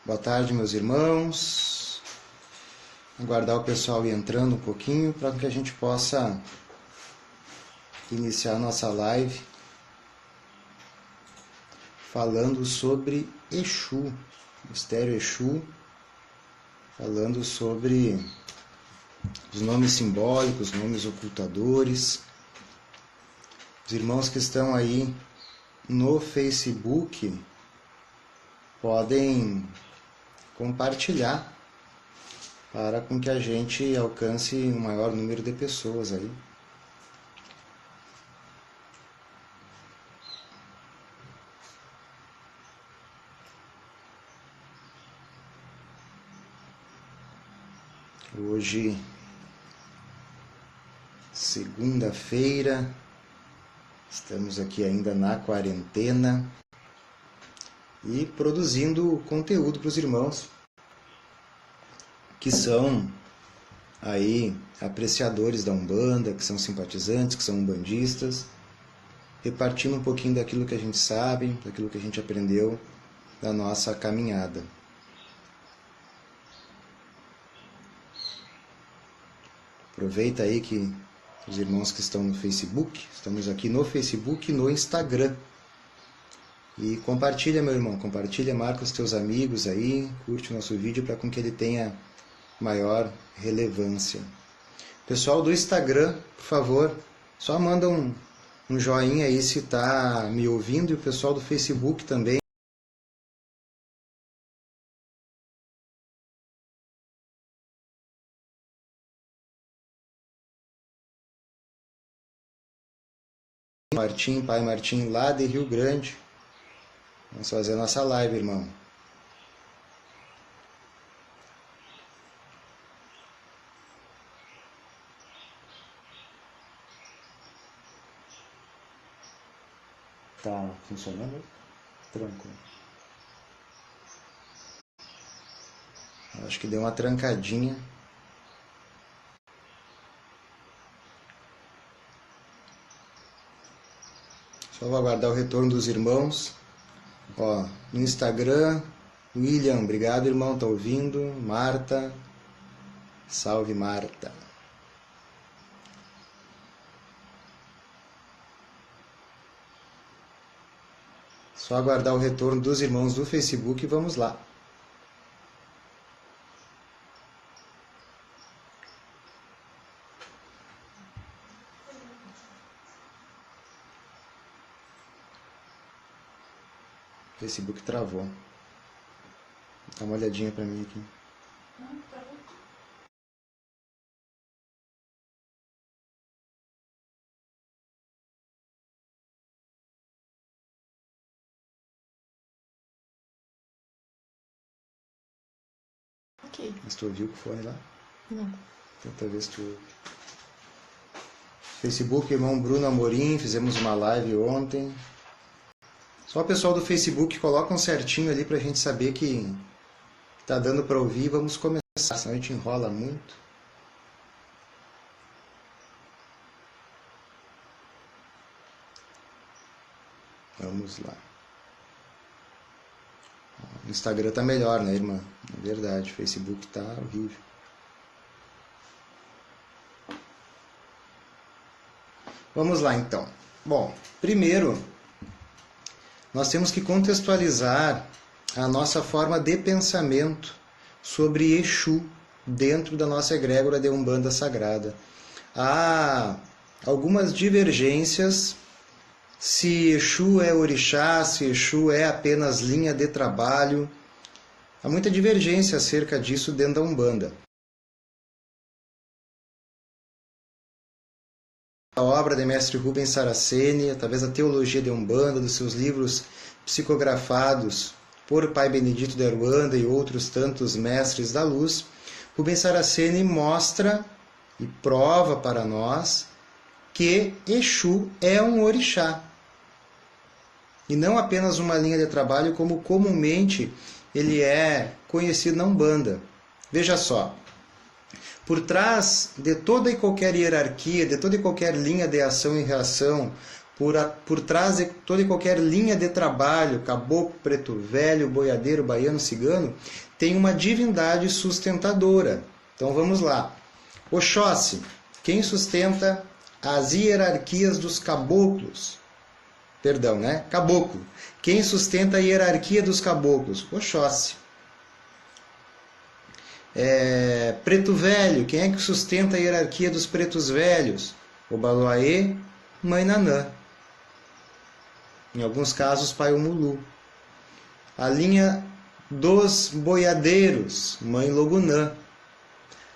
Boa tarde, meus irmãos. Aguardar o pessoal ir entrando um pouquinho para que a gente possa iniciar a nossa live falando sobre Exu, mistério Exu, falando sobre os nomes simbólicos, nomes ocultadores. Os irmãos que estão aí no Facebook podem compartilhar para com que a gente alcance um maior número de pessoas aí. Hoje, segunda-feira, estamos aqui ainda na quarentena e produzindo conteúdo para os irmãos que são aí apreciadores da Umbanda, que são simpatizantes, que são umbandistas, repartindo um pouquinho daquilo que a gente sabe, daquilo que a gente aprendeu da nossa caminhada. Aproveita aí que os irmãos que estão no Facebook, estamos aqui no Facebook e no Instagram. E compartilha, meu irmão, compartilha, marca os teus amigos aí, curte o nosso vídeo para com que ele tenha maior relevância. Pessoal do Instagram, por favor, só manda um joinha aí se está me ouvindo, e o pessoal do Facebook também. Martim, Pai Martim, lá de Rio Grande. Vamos fazer a nossa live, irmão. Tá funcionando? Tranquilo. Acho que deu uma trancadinha. Só vou aguardar o retorno dos irmãos. Ó, no Instagram, William, obrigado, irmão, tá ouvindo? Marta, salve, Marta. Só aguardar o retorno dos irmãos do Facebook e vamos lá. O Facebook travou. Dá uma olhadinha pra mim aqui. Não, travou. Ok. Mas tu ouviu o que foi lá? Não. Tenta ver se tu ouve. Facebook, irmão Bruno Amorim, fizemos uma live ontem. Só o pessoal do Facebook coloca um certinho ali pra gente saber que tá dando pra ouvir. Vamos começar, senão a gente enrola muito. Vamos lá. O Instagram tá melhor, né, irmã? É verdade, o Facebook tá horrível. Vamos lá, então. Bom, primeiro, nós temos que contextualizar a nossa forma de pensamento sobre Exu dentro da nossa egrégora de Umbanda Sagrada. Há algumas divergências se Exu é orixá, se Exu é apenas linha de trabalho. Há muita divergência acerca disso dentro da Umbanda. A obra de mestre Rubens Saraceni, através da teologia de Umbanda, dos seus livros psicografados por Pai Benedito de Aruanda e outros tantos mestres da luz, Rubens Saraceni mostra e prova para nós que Exu é um orixá. E não apenas uma linha de trabalho como comumente ele é conhecido na Umbanda. Veja só, por trás de toda e qualquer hierarquia, de toda e qualquer linha de ação e reação, por trás de toda e qualquer linha de trabalho, caboclo, preto velho, boiadeiro, baiano, cigano, tem uma divindade sustentadora. Então vamos lá. Oxóssi, quem sustenta as hierarquias dos caboclos? Perdão, né? Caboclo. Quem sustenta a hierarquia dos caboclos? Oxóssi. Preto velho, quem é que sustenta a hierarquia dos pretos velhos? Obaloaê, Mãe Nanã. Em alguns casos, Pai Omulu. A linha dos boiadeiros, Mãe Logunã.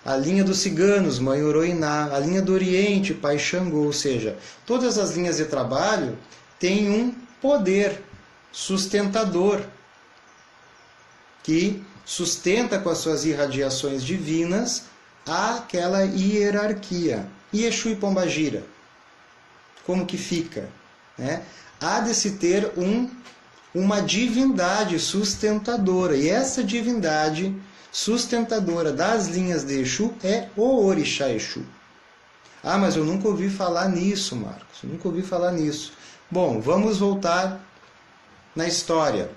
A linha dos ciganos, Mãe Oroiná. A linha do Oriente, Pai Xangô. Ou seja, todas as linhas de trabalho têm um poder sustentador que sustenta com as suas irradiações divinas aquela hierarquia. E Exu e Pombagira? Como que fica? Há de se ter uma divindade sustentadora. E essa divindade sustentadora das linhas de Exu é o Orixá Exu. Ah, mas eu nunca ouvi falar nisso, Marcos. Eu nunca ouvi falar nisso. Bom, vamos voltar na história.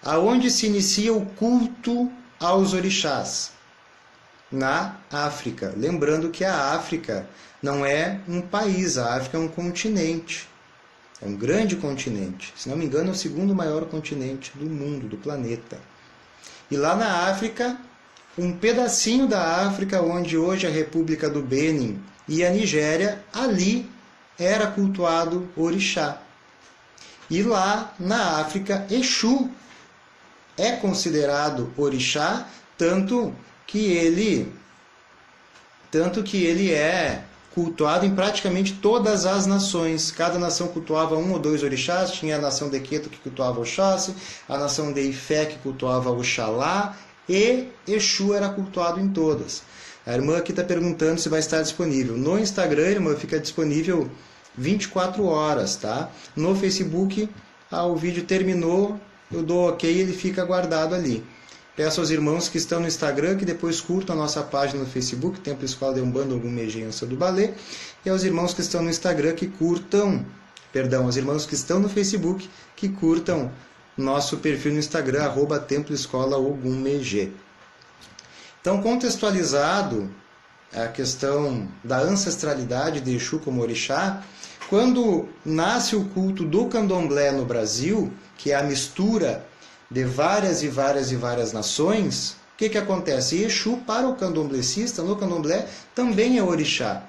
Aonde se inicia o culto aos orixás? Na África. Lembrando que a África não é um país, a África é um continente. É um grande continente. Se não me engano, é o segundo maior continente do mundo, do planeta. E lá na África, um pedacinho da África, onde hoje é a República do Bênin e a Nigéria, ali era cultuado orixá. E lá na África, Exu é considerado orixá, tanto que ele é cultuado em praticamente todas as nações. Cada nação cultuava um ou dois orixás. Tinha a nação de Queto que cultuava Oxóssi, a nação de Ifé que cultuava Oxalá, e Exu era cultuado em todas. A irmã aqui está perguntando se vai estar disponível. No Instagram, irmã, fica disponível 24 horas, tá? No Facebook, o vídeo terminou, eu dou ok e ele fica guardado ali. Peço aos irmãos que estão no Instagram que depois curtam a nossa página no Facebook, Templo Escola de Umbanda, Ogum Megê e Ança do Balê, e aos irmãos que estão no Instagram que curtam, aos irmãos que estão no Facebook que curtam nosso perfil no Instagram, @Templo Escola Ogum Megê. Então, contextualizado a questão da ancestralidade de Exu como orixá, quando nasce o culto do candomblé no Brasil, que é a mistura de várias e várias nações, o que acontece? Exu, para o candomblecista, no candomblé, também é orixá.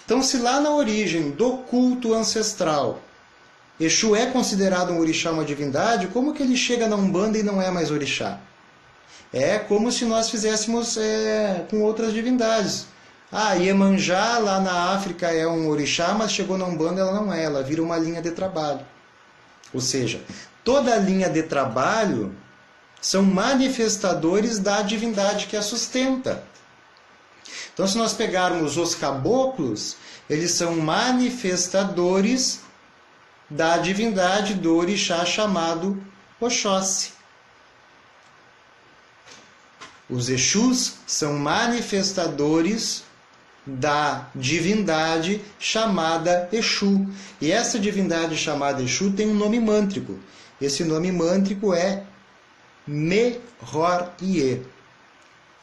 Então, se lá na origem do culto ancestral, Exu é considerado um orixá, uma divindade, como que ele chega na Umbanda e não é mais orixá? É como se nós fizéssemos com outras divindades. Iemanjá lá na África é um orixá, mas chegou na Umbanda ela não é, ela vira uma linha de trabalho. Ou seja, toda linha de trabalho são manifestadores da divindade que a sustenta. Então, se nós pegarmos os caboclos, eles são manifestadores da divindade do orixá chamado Oxóssi. Os Exus são manifestadores da divindade chamada Exu. E essa divindade chamada Exu tem um nome mântrico. Esse nome mântrico é Me-Hor-Ie.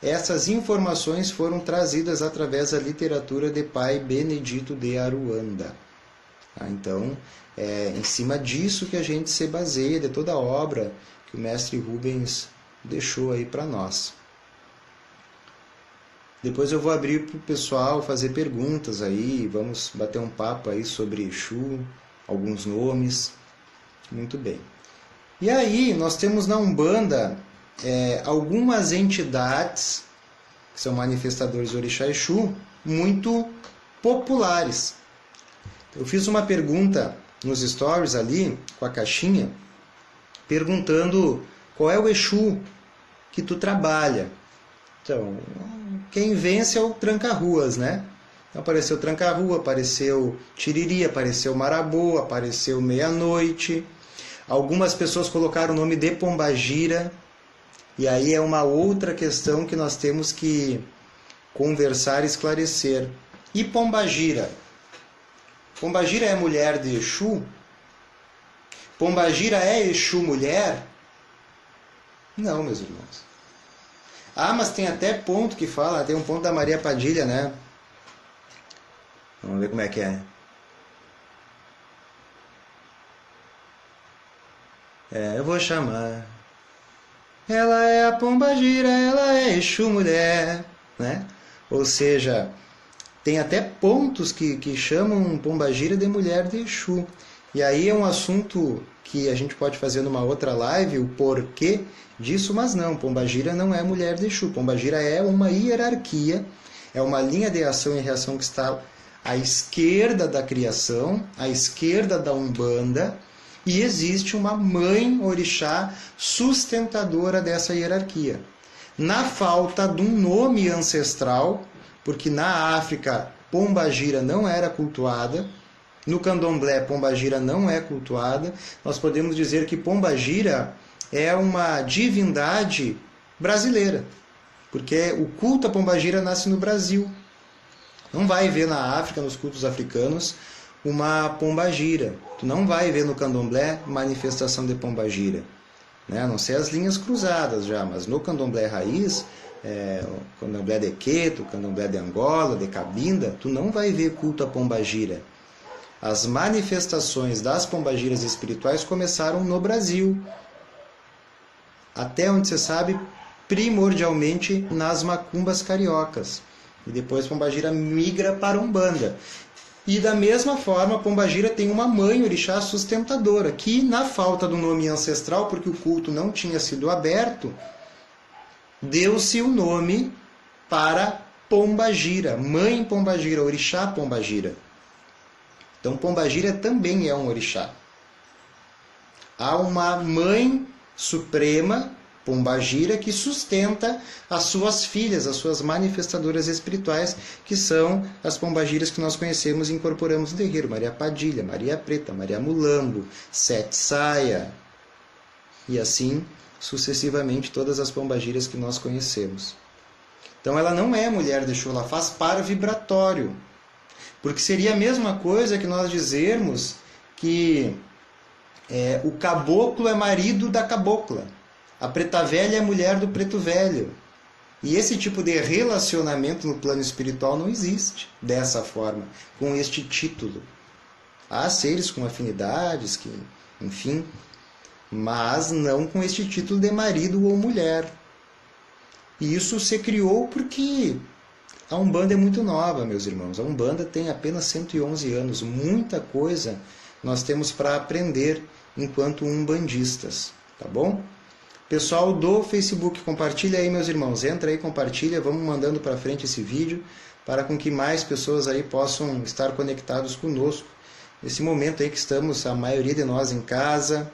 Essas informações foram trazidas através da literatura de Pai Benedito de Aruanda. Então, é em cima disso que a gente se baseia, de toda a obra que o mestre Rubens deixou aí para nós. Depois eu vou abrir para o pessoal fazer perguntas aí, vamos bater um papo aí sobre Exu, alguns nomes. Muito bem. E aí, nós temos na Umbanda algumas entidades, que são manifestadores do Orixá Exu, muito populares. Eu fiz uma pergunta nos stories ali, com a caixinha, perguntando qual é o Exu que tu trabalha. Então, quem vence é o Tranca-Ruas, né? Então, apareceu Tranca-Rua, apareceu Tiriri, apareceu Marabô, apareceu Meia-Noite. Algumas pessoas colocaram o nome de Pombagira. E aí é uma outra questão que nós temos que conversar e esclarecer. E Pombagira? Pombagira é mulher de Exu? Pombagira é Exu mulher? Não, meus irmãos. Ah, mas tem até ponto que fala, tem um ponto da Maria Padilha, né? Vamos ver como é que é. Eu vou chamar. Ela é a Pombagira, ela é Exu mulher, né? Ou seja, tem até pontos que chamam Pombagira de mulher de Exu. E aí é um assunto que a gente pode fazer numa outra live, o porquê disso, mas não, Pombagira não é mulher de Exu. Pombagira é uma hierarquia, é uma linha de ação e reação que está à esquerda da criação, à esquerda da Umbanda, e existe uma mãe orixá sustentadora dessa hierarquia. Na falta de um nome ancestral, porque na África Pombagira não era cultuada, no Candomblé Pombagira não é cultuada, nós podemos dizer que Pombagira é uma divindade brasileira, porque o culto a Pombagira nasce no Brasil. Não vai ver na África, nos cultos africanos, uma Pombagira. Tu não vai ver no Candomblé manifestação de Pombagira. Né? A não ser as linhas cruzadas já, mas no Candomblé raiz, o Candomblé de Queto, o Candomblé de Angola, de Cabinda, tu não vai ver culto a Pombagira. As manifestações das pombagiras espirituais começaram no Brasil. Até onde você sabe, primordialmente nas macumbas cariocas. E depois Pombagira migra para Umbanda. E da mesma forma, Pombagira tem uma mãe orixá sustentadora, que na falta do nome ancestral, porque o culto não tinha sido aberto, deu-se o nome para Pombagira, mãe Pombagira, orixá Pombagira. Então Pombagira também é um orixá. Há uma mãe suprema, Pombagira, que sustenta as suas filhas, as suas manifestadoras espirituais, que são as pombagiras que nós conhecemos e incorporamos no terreiro. Maria Padilha, Maria Preta, Maria Mulambo, Sete Saia, e assim sucessivamente todas as pombagiras que nós conhecemos. Então ela não é mulher de Exu, ela faz par vibratório. Porque seria a mesma coisa que nós dizermos que o caboclo é marido da cabocla. A preta velha é mulher do preto velho. E esse tipo de relacionamento no plano espiritual não existe dessa forma, com este título. Há seres com afinidades, que, enfim, mas não com este título de marido ou mulher. E isso se criou porque a Umbanda é muito nova, meus irmãos. A Umbanda tem apenas 111 anos. Muita coisa nós temos para aprender enquanto umbandistas, tá bom? Pessoal do Facebook, compartilha aí, meus irmãos. Entra aí, compartilha, vamos mandando para frente esse vídeo para com que mais pessoas aí possam estar conectados conosco. Nesse momento aí que estamos, a maioria de nós em casa,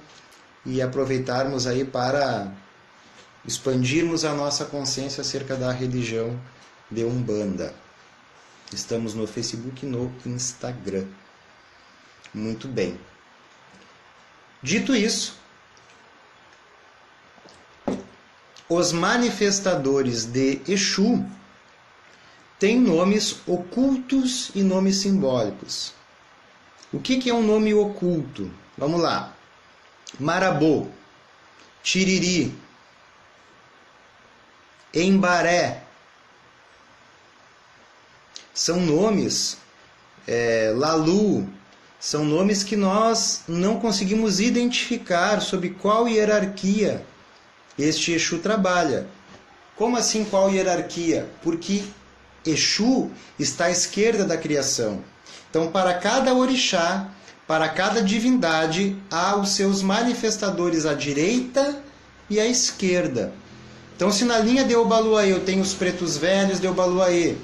e aproveitarmos aí para expandirmos a nossa consciência acerca da religião de Umbanda. Estamos no Facebook e no Instagram. Muito bem. Dito isso, os manifestadores de Exu têm nomes ocultos e nomes simbólicos. O que é um nome oculto? Vamos lá. Marabô, Tiriri, Embaré. São nomes, Lalu, são nomes que nós não conseguimos identificar sob qual hierarquia este Exu trabalha. Como assim qual hierarquia? Porque Exu está à esquerda da criação. Então, para cada orixá, para cada divindade, há os seus manifestadores à direita e à esquerda. Então, se na linha de Obaluaê eu tenho os pretos velhos de Obaluaê,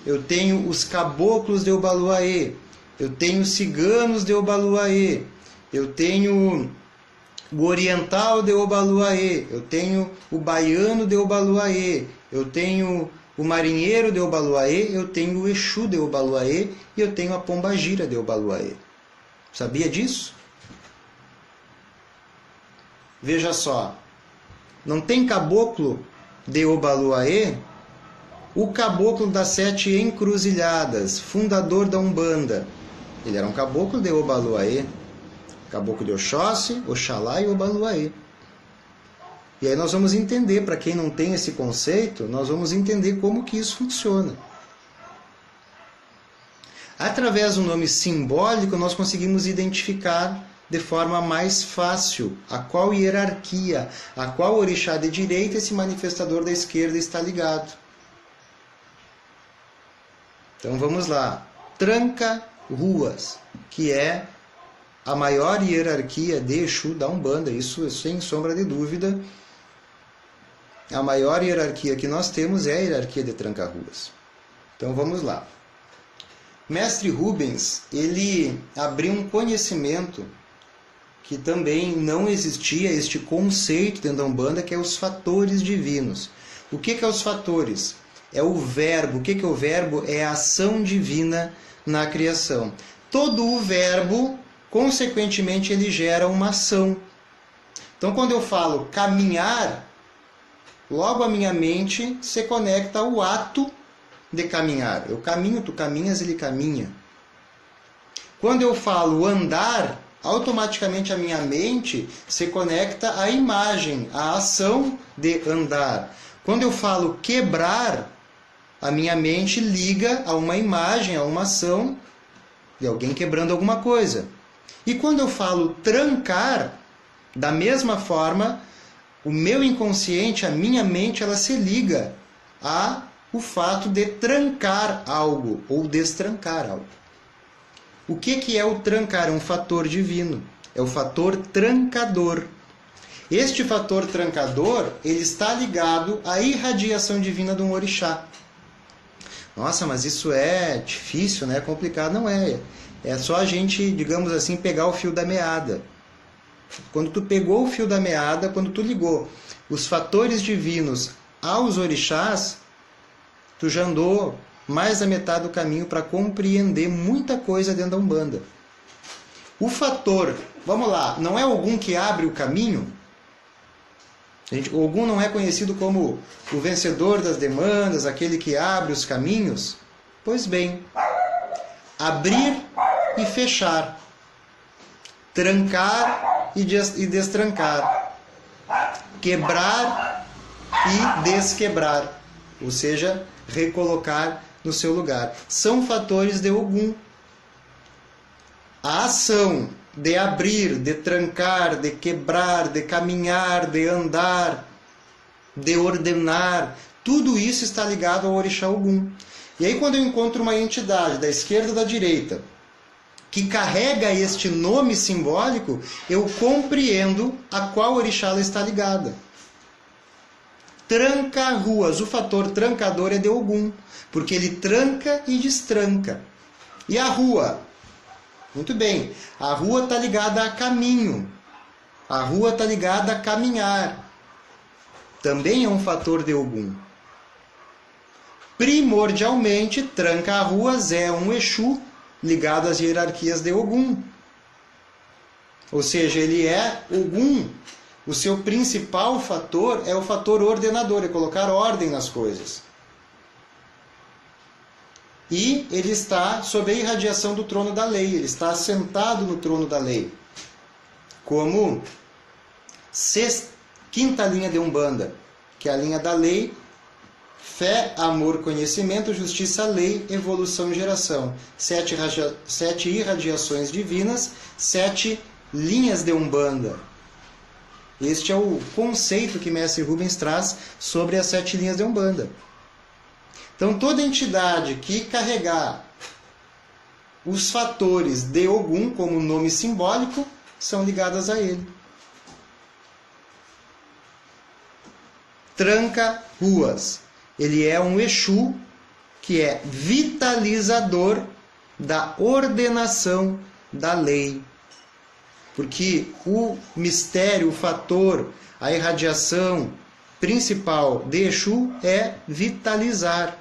eu tenho os caboclos de Obaluaê, eu tenho os ciganos de Obaluaê, eu tenho o oriental de Obaluaê, eu tenho o baiano de Obaluaê, eu tenho o marinheiro de Obaluaê, eu tenho o Exu de Obaluaê e eu tenho a Pombagira de Obaluaê. Sabia disso? Veja só, não tem caboclo de Obaluaê? O caboclo das 7 encruzilhadas, fundador da Umbanda, Ele era um caboclo de Obaluaê, caboclo de Oxóssi, Oxalá e Obaluaê. E aí nós vamos entender, para quem não tem esse conceito, nós vamos entender como que isso funciona. Através do nome simbólico, nós conseguimos identificar de forma mais fácil a qual hierarquia, a qual orixá de direita esse manifestador da esquerda está ligado. Então vamos lá. Tranca-ruas, que é a maior hierarquia de Exu da Umbanda, isso sem sombra de dúvida. A maior hierarquia que nós temos é a hierarquia de Tranca-ruas. Então vamos lá. Mestre Rubens, ele abriu um conhecimento que também não existia este conceito dentro da Umbanda, que é os fatores divinos. O que é os fatores? É o verbo. O que é o verbo? É a ação divina na criação. Todo o verbo, consequentemente, ele gera uma ação. Então, quando eu falo caminhar, logo a minha mente se conecta ao ato de caminhar. Eu caminho, tu caminhas, ele caminha. Quando eu falo andar, automaticamente a minha mente se conecta à imagem, à ação de andar. Quando eu falo quebrar, a minha mente liga a uma imagem, a uma ação de alguém quebrando alguma coisa. E quando eu falo trancar, da mesma forma, o meu inconsciente, a minha mente, ela se liga a o fato de trancar algo ou destrancar algo. O que é o trancar? É um fator divino. É o fator trancador. Este fator trancador, ele está ligado à irradiação divina de um orixá. Nossa, mas isso é difícil, né? É complicado. Não é. É só a gente, digamos assim, pegar o fio da meada. Quando tu pegou o fio da meada, quando tu ligou os fatores divinos aos orixás, tu já andou mais da metade do caminho para compreender muita coisa dentro da Umbanda. O fator, vamos lá, não é Ogum que abre o caminho? Ogum não é conhecido como o vencedor das demandas, aquele que abre os caminhos? Pois bem, abrir e fechar, trancar e destrancar, quebrar e desquebrar, ou seja, recolocar no seu lugar. São fatores de Ogum. A ação de abrir, de trancar, de quebrar, de caminhar, de andar, de ordenar, tudo isso está ligado ao orixá Ogum. E aí quando eu encontro uma entidade da esquerda ou da direita que carrega este nome simbólico, eu compreendo a qual orixá ela está ligada. Tranca-ruas, o fator trancador é de Ogum, porque ele tranca e destranca. E a rua? Muito bem, a rua está ligada a caminho, a rua está ligada a caminhar. Também é um fator de Ogum. Primordialmente, Tranca-ruas é um Exu ligado às hierarquias de Ogum. Ou seja, ele é Ogum. O seu principal fator é o fator ordenador, é colocar ordem nas coisas. E ele está sob a irradiação do trono da lei, ele está assentado no trono da lei. Como quinta linha de Umbanda, que é a linha da lei, fé, amor, conhecimento, justiça, lei, evolução e geração. 7 irradiações divinas, 7 linhas de Umbanda. Este é o conceito que Mestre Rubens traz sobre as 7 linhas de Umbanda. Então, toda entidade que carregar os fatores de Ogum como nome simbólico são ligadas a ele. Tranca-ruas. Ele é um Exu que é vitalizador da ordenação da lei. Porque o mistério, o fator, a irradiação principal de Exu é vitalizar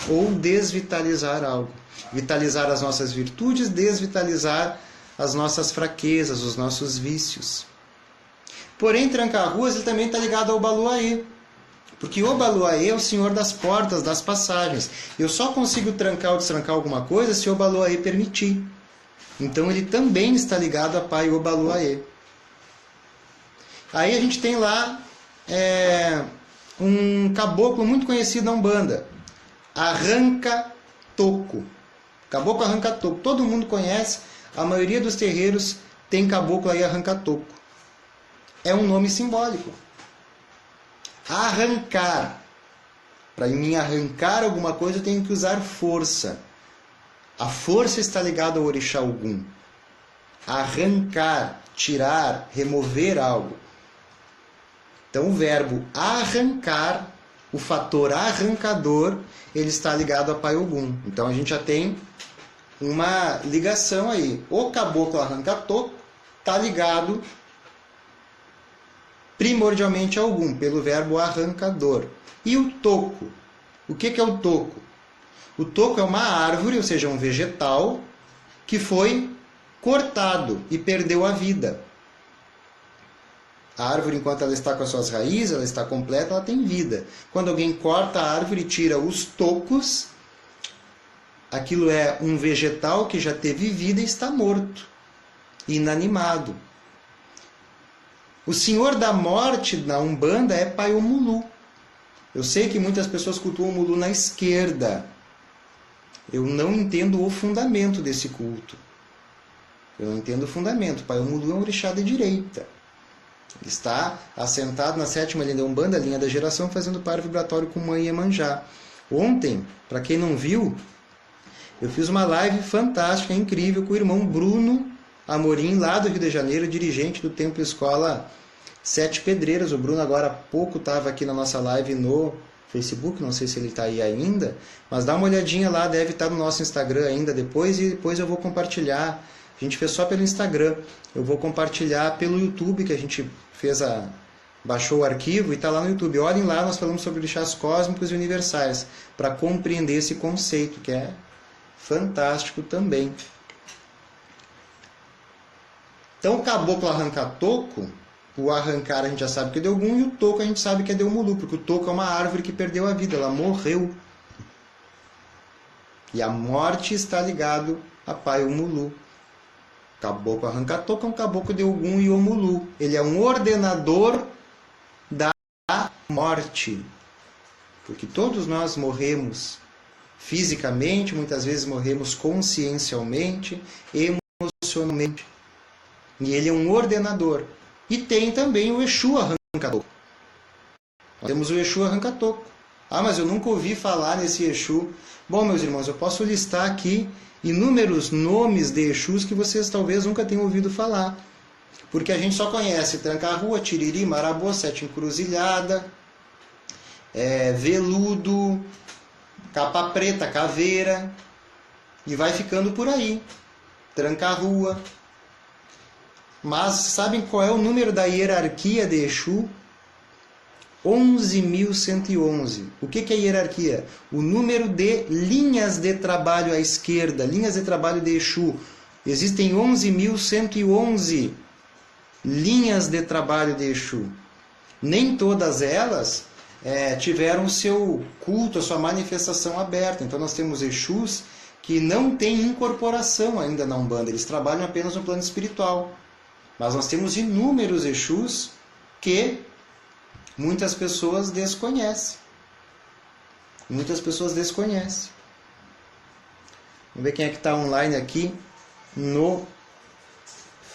ou desvitalizar algo. Vitalizar as nossas virtudes, desvitalizar as nossas fraquezas, os nossos vícios. Porém, Tranca-ruas ele também está ligado ao Baluaê. Porque o Baluaê é o senhor das portas, das passagens. Eu só consigo trancar ou destrancar alguma coisa se o Baluaê permitir. Então ele também está ligado a Pai Obaluaê. Aí a gente tem lá um caboclo muito conhecido na Umbanda, Arranca-Toco. Caboclo Arranca-Toco. Todo mundo conhece, a maioria dos terreiros tem caboclo aí Arranca-Toco. É um nome simbólico. Arrancar. Para mim arrancar alguma coisa, eu tenho que usar força. A força está ligada ao orixá Ogum. Arrancar, tirar, remover algo. Então o verbo arrancar, o fator arrancador, ele está ligado a Pai Ogum. Então a gente já tem uma ligação aí. O caboclo Arranca-Toco está ligado primordialmente a Ogum, pelo verbo arrancador. E o toco? O que é o toco? O toco é uma árvore, ou seja, um vegetal, que foi cortado e perdeu a vida. A árvore, enquanto ela está com as suas raízes, ela está completa, ela tem vida. Quando alguém corta a árvore e tira os tocos, aquilo é um vegetal que já teve vida e está morto, inanimado. O Senhor da Morte na Umbanda é Pai Omulu. Eu sei que muitas pessoas cultuam o Omulu na esquerda. Eu não entendo o fundamento desse culto. Eu não entendo o fundamento. Pai Omulu é um orixá de direita. Ele está assentado na 7ª linha da Umbanda, a linha da geração, fazendo par vibratório com Mãe Iemanjá. Ontem, para quem não viu, eu fiz uma live fantástica, incrível, com o irmão Bruno Amorim, lá do Rio de Janeiro, dirigente do Templo Escola Sete Pedreiras. O Bruno agora há pouco estava aqui na nossa live no Facebook, não sei se ele está aí ainda, mas dá uma olhadinha lá, deve estar no nosso Instagram ainda depois, e depois eu vou compartilhar. A gente fez só pelo Instagram, eu vou compartilhar pelo YouTube, que a gente baixou o arquivo e está lá no YouTube. Olhem lá, nós falamos sobre orixás cósmicos e universais, para compreender esse conceito, que é fantástico também. Então o caboclo Arranca-Toco, o arrancar a gente já sabe que é de Ogum, e o toco a gente sabe que é de Omulu, porque o toco é uma árvore que perdeu a vida, ela morreu. E a morte está ligado a Pai Omulu. Caboclo Arranca-Toco é um caboclo de Ogum e Omulu. Ele é um ordenador da morte. Porque todos nós morremos fisicamente, muitas vezes morremos consciencialmente, emocionalmente. E ele é um ordenador. E tem também o Exu Arranca-Toco. Nós temos o Exu Arranca-Toco. Ah, mas eu nunca ouvi falar nesse Exu. Bom, meus irmãos, eu posso listar aqui inúmeros nomes de Exus que vocês talvez nunca tenham ouvido falar. Porque a gente só conhece Tranca-Rua, Tiriri, Marabô, Sete Encruzilhada, Veludo, Capa Preta, Caveira, e vai ficando por aí. Tranca-Rua. Mas sabem qual é o número da hierarquia de Exu? 11.111. O que é hierarquia? O número de linhas de trabalho à esquerda, linhas de trabalho de Exu. Existem 11.111 linhas de trabalho de Exu. Nem todas elas tiveram o seu culto, a sua manifestação aberta. Então nós temos Exus que não têm incorporação ainda na Umbanda, eles trabalham apenas no plano espiritual. Mas nós temos inúmeros Exus que muitas pessoas desconhecem. Muitas pessoas desconhecem. Vamos ver quem é que está online aqui no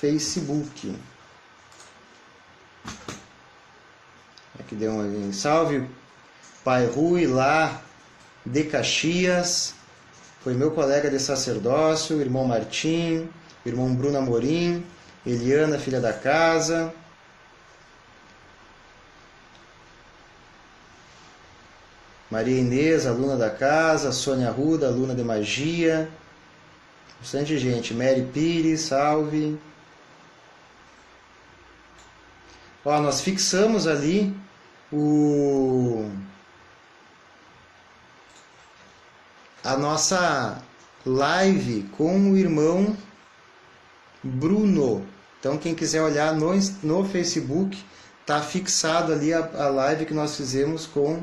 Facebook. Aqui deu um salve. Pai Rui, lá de Caxias. Foi meu colega de sacerdócio, o irmão Martim, o irmão Bruno Amorim, Eliana, filha da casa. Maria Inês, aluna da casa. Sônia Ruda, aluna de magia. Bastante gente. Mary Pires, salve. Ó, nós fixamos ali a nossa live com o irmão Bruno. Então quem quiser olhar no Facebook, está fixado ali a live que nós fizemos com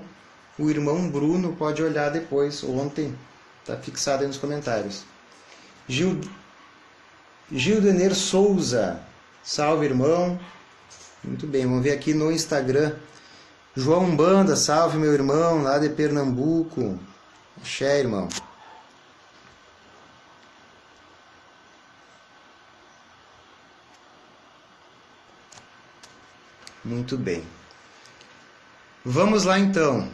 o irmão Bruno, pode olhar depois, ontem, está fixado aí nos comentários. Gildener Souza. Salve, irmão. Muito bem, vamos ver aqui no Instagram. João Banda, salve, meu irmão, lá de Pernambuco. Axé, irmão. Muito bem. Vamos lá, então.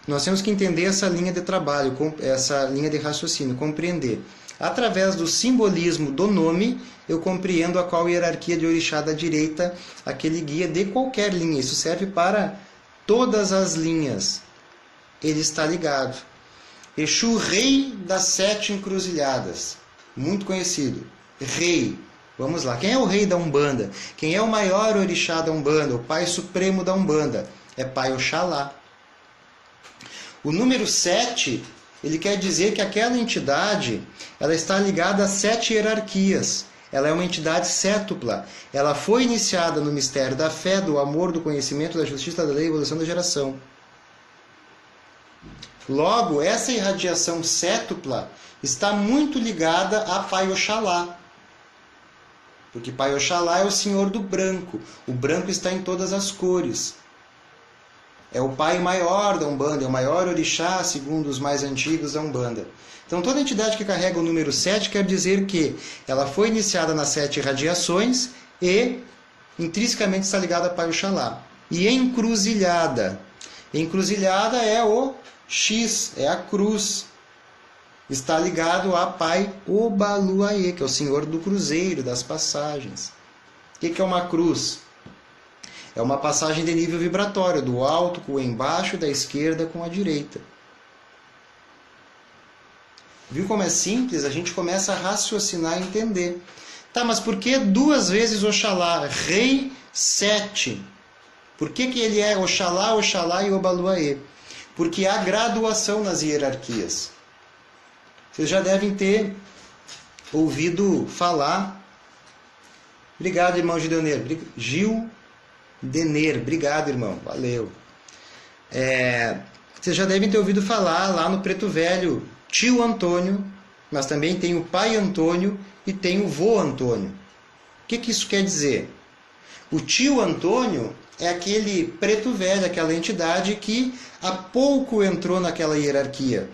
Nós temos que entender essa linha de trabalho, essa linha de raciocínio, compreender. Através do simbolismo do nome, eu compreendo a qual hierarquia de orixá da direita aquele guia de qualquer linha. Isso serve para todas as linhas. Ele está ligado. Exu, rei das 7 encruzilhadas. Muito conhecido. Rei. Vamos lá. Quem é o rei da Umbanda? Quem é o maior orixá da Umbanda? O pai supremo da Umbanda? É Pai Oxalá. O número 7, ele quer dizer que aquela entidade, ela está ligada a 7 hierarquias. Ela é uma entidade sétupla. Ela foi iniciada no mistério da fé, do amor, do conhecimento, da justiça, da lei e evolução da geração. Logo, essa irradiação sétupla está muito ligada a Pai Oxalá. Porque Pai Oxalá é o senhor do branco. O branco está em todas as cores. É o pai maior da Umbanda, é o maior orixá, segundo os mais antigos da Umbanda. Então, toda entidade que carrega o número 7 quer dizer que ela foi iniciada nas 7 radiações e intrinsecamente está ligada a Pai Oxalá. E encruzilhada. Encruzilhada é o X, é a cruz. Está ligado a Pai Obaluayê, que é o senhor do cruzeiro, das passagens. O que é uma cruz? É uma passagem de nível vibratório, do alto com o embaixo, da esquerda com a direita. Viu como é simples? A gente começa a raciocinar e entender. Tá, mas por que 2 vezes Oxalá? Rei 7. Por que ele é Oxalá, Oxalá e Obaluayê? Porque há graduação nas hierarquias. Vocês já devem ter ouvido falar. Obrigado, irmão Gil Denner, obrigado, irmão, valeu. Vocês já devem ter ouvido falar lá no Preto Velho, tio Antônio, mas também tem o pai Antônio e tem o vô Antônio. O que isso quer dizer? O tio Antônio é aquele preto velho, aquela entidade que há pouco entrou naquela hierarquia.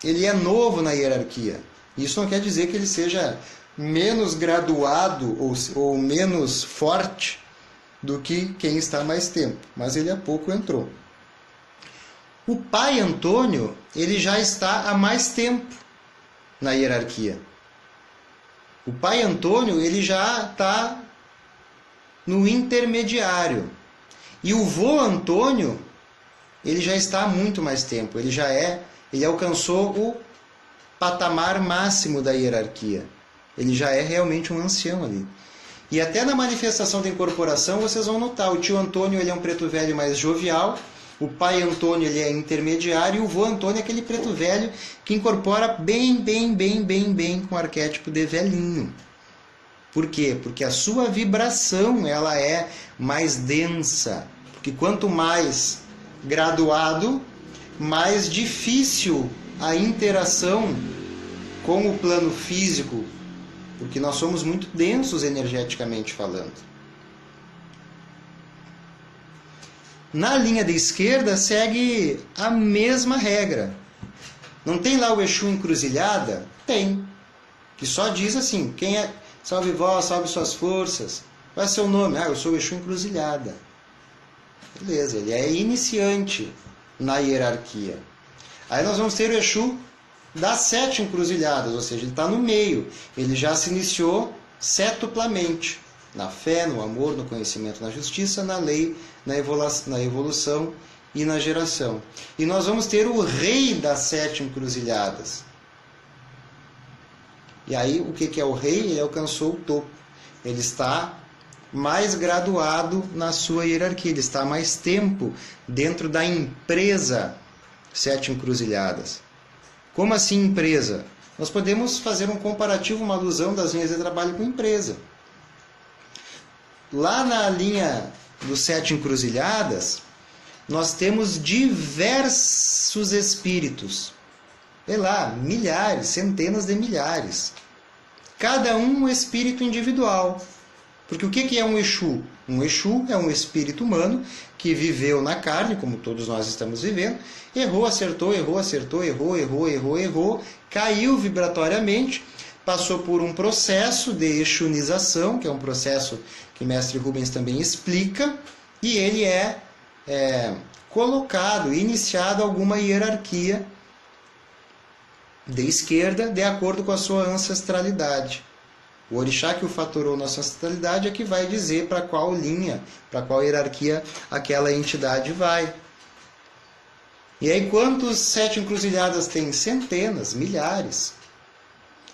Ele é novo na hierarquia. Isso não quer dizer que ele seja menos graduado ou menos forte do que quem está há mais tempo, mas ele há pouco entrou. O pai Antônio, ele já está há mais tempo na hierarquia. O pai Antônio, ele já está no intermediário. E o vô Antônio, ele já está há muito mais tempo. Ele alcançou o patamar máximo da hierarquia. Ele já é realmente um ancião ali. E até na manifestação da incorporação vocês vão notar, o tio Antônio ele é um preto velho mais jovial, o pai Antônio ele é intermediário e o vô Antônio é aquele preto velho que incorpora bem com o arquétipo de velhinho. Por quê? Porque a sua vibração ela é mais densa. Porque quanto mais graduado, mais difícil a interação com o plano físico, porque nós somos muito densos energeticamente falando. Na linha da esquerda segue a mesma regra. Não tem lá o Exu encruzilhada? Tem. Que só diz assim, quem é... Salve vós, salve suas forças. Qual é seu nome? Eu sou o Exu encruzilhada. Beleza, ele é iniciante na hierarquia. Aí nós vamos ter o Exu das 7 encruzilhadas, ou seja, ele está no meio. Ele já se iniciou setuplamente. Na fé, no amor, no conhecimento, na justiça, na lei, na evolução e na geração. E nós vamos ter o rei das 7 encruzilhadas. E aí, o que é o rei? Ele alcançou o topo. Ele está mais graduado na sua hierarquia. Ele está há mais tempo dentro da empresa 7 encruzilhadas. Como assim empresa? Nós podemos fazer um comparativo, uma alusão das linhas de trabalho com empresa. Lá na linha dos 7 encruzilhadas, nós temos diversos espíritos. Sei lá, milhares, centenas de milhares. cada um espírito individual. Porque o que é um Exu? Um Exu é um espírito humano que viveu na carne, como todos nós estamos vivendo, errou, acertou, errou, acertou, errou, caiu vibratoriamente, passou por um processo de exunização, que é um processo que Mestre Rubens também explica, e ele é colocado, iniciado alguma hierarquia de esquerda, de acordo com a sua ancestralidade. O orixá que o fatorou na sua ancestralidade é que vai dizer para qual linha, para qual hierarquia aquela entidade vai. E aí quantos sete encruzilhadas tem? Centenas, milhares.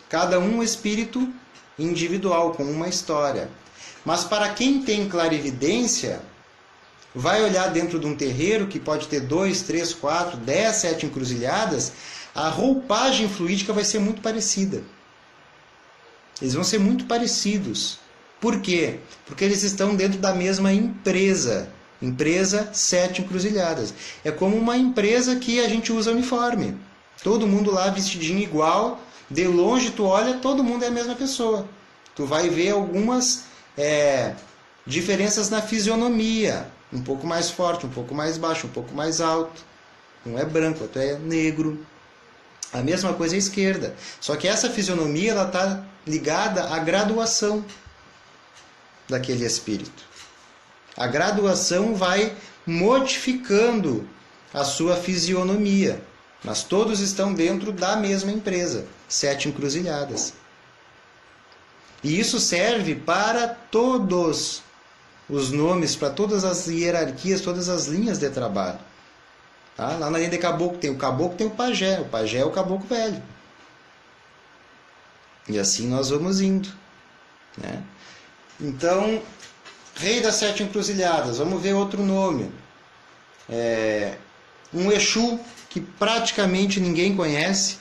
Cada um espírito individual, com uma história. Mas para quem tem clarividência, vai olhar dentro de um terreiro que pode ter 2, 3, 4, 10, 7 encruzilhadas, a roupagem fluídica vai ser muito parecida. Eles vão ser muito parecidos. Por quê? Porque eles estão dentro da mesma empresa. Empresa Sete Encruzilhadas. É como uma empresa que a gente usa uniforme. Todo mundo lá vestidinho igual. De longe tu olha, todo mundo é a mesma pessoa. Tu vai ver algumas diferenças na fisionomia. Um pouco mais forte, um pouco mais baixo, um pouco mais alto. Um é branco, outro é negro. A mesma coisa à esquerda. Só que essa fisionomia está ligada à graduação daquele espírito. A graduação vai modificando a sua fisionomia. Mas todos estão dentro da mesma empresa. Sete Encruzilhadas. E isso serve para todos os nomes, para todas as hierarquias, todas as linhas de trabalho. Tá? Lá na linha de caboclo, tem o pajé é o caboclo velho. E assim nós vamos indo. Né? Então, Rei das Sete Encruzilhadas, vamos ver outro nome. Um Exu que praticamente ninguém conhece.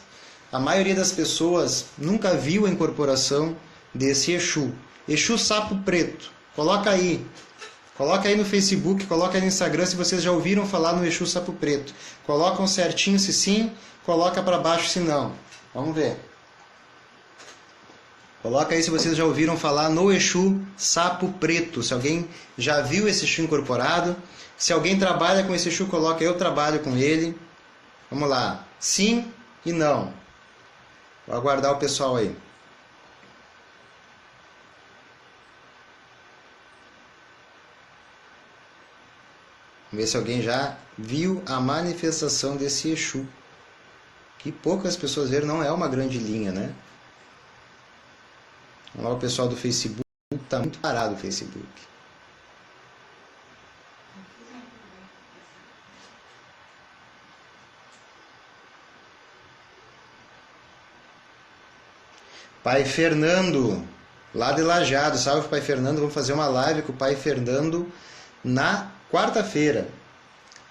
A maioria das pessoas nunca viu a incorporação desse Exu. Exu Sapo Preto. Coloca aí no Facebook, coloca aí no Instagram se vocês já ouviram falar no Exu Sapo Preto. Colocam certinho se sim, coloca para baixo se não. Vamos ver. Coloca aí se vocês já ouviram falar no Exu Sapo Preto. Se alguém já viu esse Exu incorporado. Se alguém trabalha com esse Exu, coloca eu trabalho com ele. Vamos lá. Sim e não. Vou aguardar o pessoal aí. Vamos ver se alguém já viu a manifestação desse Exu. Que poucas pessoas viram, não é uma grande linha, né? Vamos lá, o pessoal do Facebook. Está muito parado o Facebook. Pai Fernando, lá de Lajeado. Salve, Pai Fernando. Vamos fazer uma live com o Pai Fernando na quarta-feira.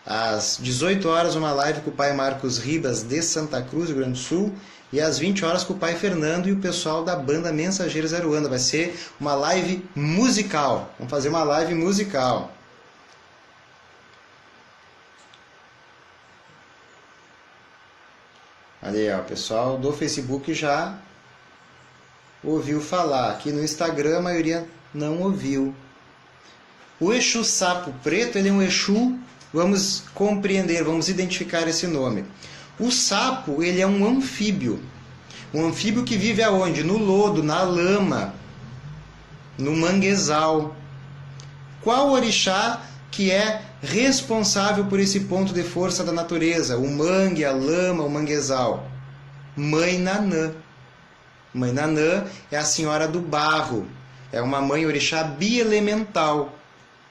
Às 18 horas, uma live com o Pai Marcos Ribas, de Santa Cruz, Rio Grande do Sul. E às 20 horas com o Pai Fernando e o pessoal da banda Mensageiros Aruanda. Vai ser uma live musical. Vamos fazer uma live musical. Ali, ó, o pessoal do Facebook já ouviu falar. Aqui no Instagram a maioria não ouviu. O Exu Sapo Preto, ele é um Exu, vamos compreender, vamos identificar esse nome. O sapo, ele é um anfíbio. Um anfíbio que vive aonde? No lodo, na lama, no manguezal. Qual orixá que é responsável por esse ponto de força da natureza? O mangue, a lama, o manguezal. Mãe Nanã. Mãe Nanã é a senhora do barro. É uma mãe orixá bielemental.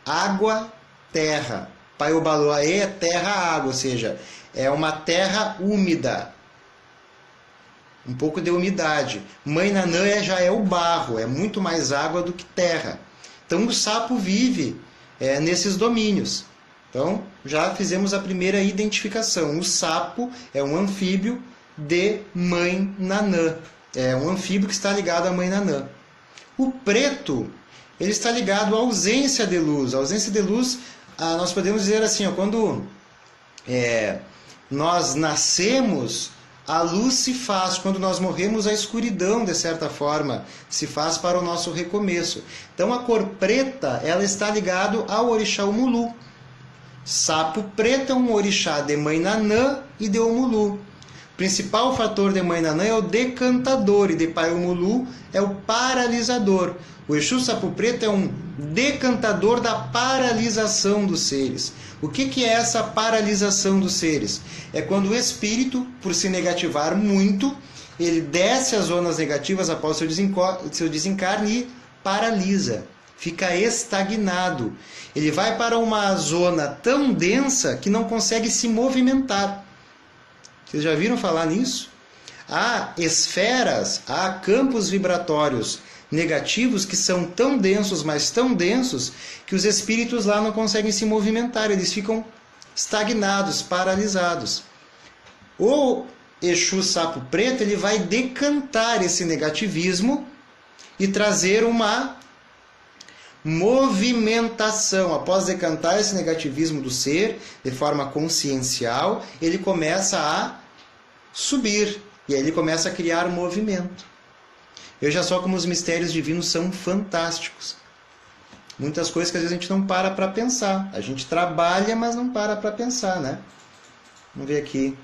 Água, terra. Pai Obaloaê é terra, água, ou seja, é uma terra úmida. Um pouco de umidade. Mãe Nanã já é o barro, é muito mais água do que terra. Então o sapo vive nesses domínios. Então já fizemos a primeira identificação. O sapo é um anfíbio de Mãe Nanã. É um anfíbio que está ligado à Mãe Nanã. O preto, ele está ligado à ausência de luz. A ausência de luz, nós podemos dizer assim, ó, quando nós nascemos, A luz se faz, quando nós morremos, a escuridão, de certa forma, se faz para o nosso recomeço. Então a cor preta, ela está ligada ao orixá Omulu. Sapo preto é um orixá de Mãe Nanã e de Omulu. O principal fator de Mãe Nanã é o decantador e de Pai Omulu é o paralisador. O Exu Sapo Preto é um decantador da paralisação dos seres. O que é essa paralisação dos seres? É quando o espírito, por se negativar muito, ele desce às zonas negativas após seu desencarne e paralisa. Fica estagnado. Ele vai para uma zona tão densa que não consegue se movimentar. Vocês já viram falar nisso? Há esferas, há campos vibratórios negativos que são tão densos, mas tão densos, que os espíritos lá não conseguem se movimentar, eles ficam estagnados, paralisados. O Exu Sapo Preto, ele vai decantar esse negativismo e trazer uma movimentação. Após decantar esse negativismo do ser, de forma consciencial, ele começa a subir, e aí ele começa a criar movimento. Veja só como os mistérios divinos são fantásticos. Muitas coisas que às vezes a gente não para pensar. A gente trabalha, mas não para pensar, né? Vamos ver aqui.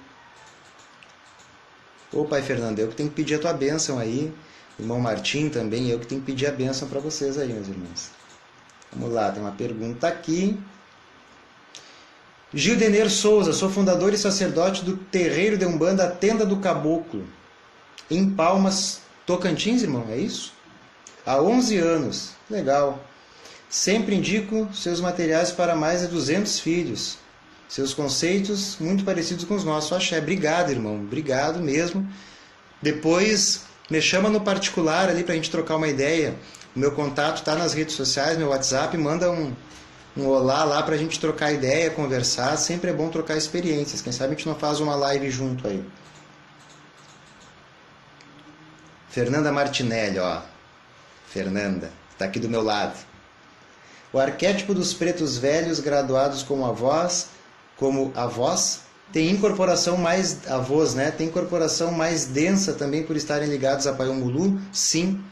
Ô Pai Fernando, eu que tenho que pedir a tua bênção aí. Irmão Martim também, eu que tenho que pedir a bênção para vocês aí, meus irmãos. Vamos lá, tem uma pergunta aqui. Gildener Souza, sou fundador e sacerdote do terreiro de Umbanda Tenda do Caboclo, em Palmas, Tocantins, irmão, é isso? Há 11 anos, legal. Sempre indico seus materiais para mais de 200 filhos. Seus conceitos muito parecidos com os nossos. Axé, obrigado, irmão, obrigado mesmo. Depois me chama no particular ali para a gente trocar uma ideia. O meu contato está nas redes sociais, meu WhatsApp, manda um olá lá para a gente trocar ideia, conversar. Sempre é bom trocar experiências. Quem sabe a gente não faz uma live junto aí. Fernanda Martinelli, ó. Fernanda, está aqui do meu lado. O arquétipo dos pretos velhos graduados como avós, tem incorporação mais avós, né? Tem incorporação mais densa também por estarem ligados a Pai Omulu? Sim.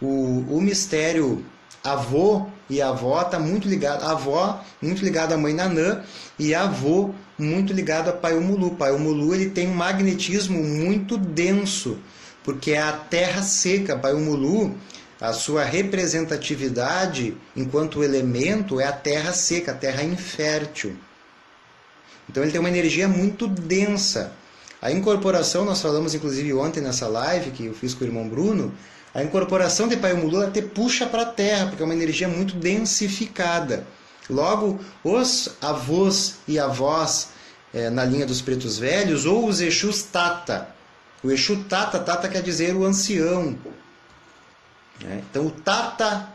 O mistério avô e avó está muito ligado. A avó muito ligado à Mãe Nanã e avô muito ligado a Pai Omulu. Pai Omulu, ele tem um magnetismo muito denso, porque é a terra seca. Pai Omulu, a sua representatividade enquanto elemento é a terra seca, a terra infértil. Então ele tem uma energia muito densa. A incorporação, nós falamos inclusive ontem nessa live que eu fiz com o irmão Bruno, a incorporação de Pai Omulu até puxa para a terra, porque é uma energia muito densificada. Logo, os avós e avós na linha dos pretos velhos, ou os Exus Tata. O Exu Tata quer dizer o ancião. Então o Tata,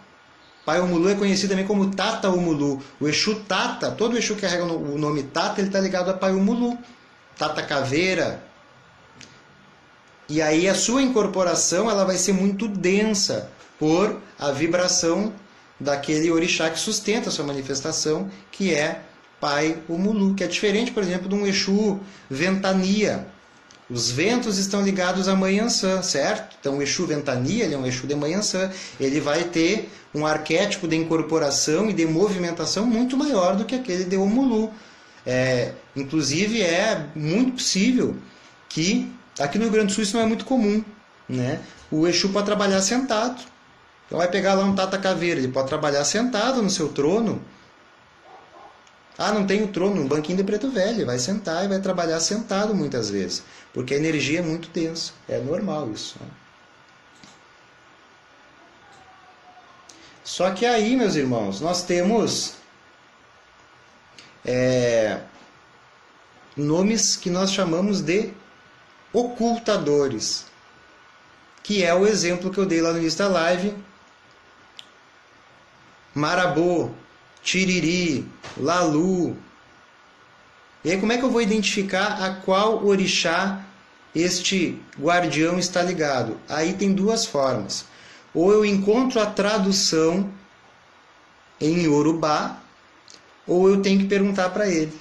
Pai Omulu é conhecido também como Tata Omulu. O Exu Tata, todo Exu que carrega o nome Tata, ele está ligado a Pai Omulu. Tata Caveira. E aí a sua incorporação ela vai ser muito densa por a vibração daquele orixá que sustenta a sua manifestação, que é Pai Omulu, que é diferente, por exemplo, de um Exu Ventania. Os ventos estão ligados a Mãe Ansã, certo? Então o Exu Ventania, ele é um Exu de Mãe Ansã. Ele vai ter um arquétipo de incorporação e de movimentação muito maior do que aquele de Omulu. Inclusive é muito possível que aqui no Rio Grande do Sul isso não é muito comum, né? O Exu pode trabalhar sentado. Então vai pegar lá um Tata Caveira, ele pode trabalhar sentado no seu trono. Ah, não tem o trono, um banquinho de preto velho, ele vai sentar e vai trabalhar sentado muitas vezes, porque a energia é muito densa, é normal isso, né? Só que aí, meus irmãos, nós temos nomes que nós chamamos de ocultadores, que é o exemplo que eu dei lá no início da live. Marabô, Tiriri, Lalu. E aí como é que eu vou identificar a qual orixá este guardião está ligado? Aí tem duas formas. Ou eu encontro a tradução em Yorubá, ou eu tenho que perguntar para ele.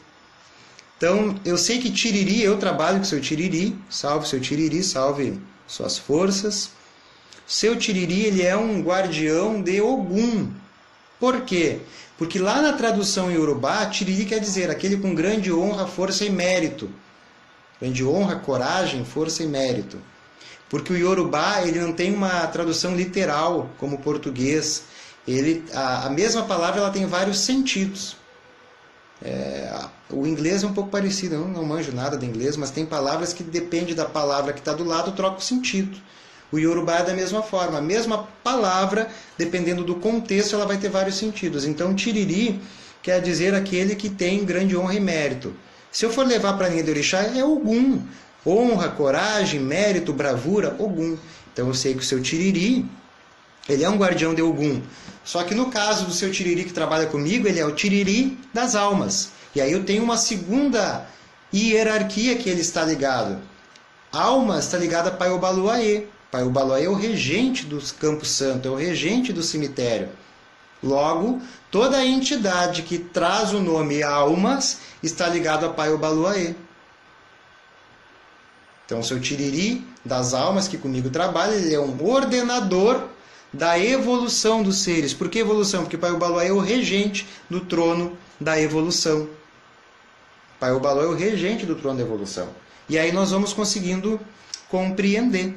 Então, eu sei que Tiriri, eu trabalho com seu Tiriri, salve seu Tiriri, salve suas forças. Seu Tiriri, ele é um guardião de Ogum. Por quê? Porque lá na tradução em Yorubá, Tiriri quer dizer aquele com grande honra, força e mérito. Grande honra, coragem, força e mérito. Porque o Yorubá, ele não tem uma tradução literal, como o português. A mesma palavra ela tem vários sentidos. O inglês é um pouco parecido, eu não manjo nada de inglês, mas tem palavras que depende da palavra que está do lado, troca o sentido. O Yorubá é da mesma forma, a mesma palavra, dependendo do contexto, ela vai ter vários sentidos. Então, Tiriri quer dizer aquele que tem grande honra e mérito. Se eu for levar para a linha de Orixá, é Ogum. Honra, coragem, mérito, bravura, Ogum. Então eu sei que o seu Tiriri, ele é um guardião de Ogum. Só que no caso do seu Tiriri que trabalha comigo, ele é o Tiriri das almas. E aí eu tenho uma segunda hierarquia que ele está ligado. Alma está ligada a Pai Obaluaê. Pai Obaluaê é o regente dos Campos Santos, é o regente do cemitério. Logo, toda a entidade que traz o nome almas está ligado a Pai Obaluaê. Então, o seu Tiriri das almas que comigo trabalha, ele é um ordenador da evolução dos seres. Por que evolução? Porque Pai Obaluaê é o regente do trono da evolução. Pai Obaluaê é o regente do trono da evolução. E aí nós vamos conseguindo compreender.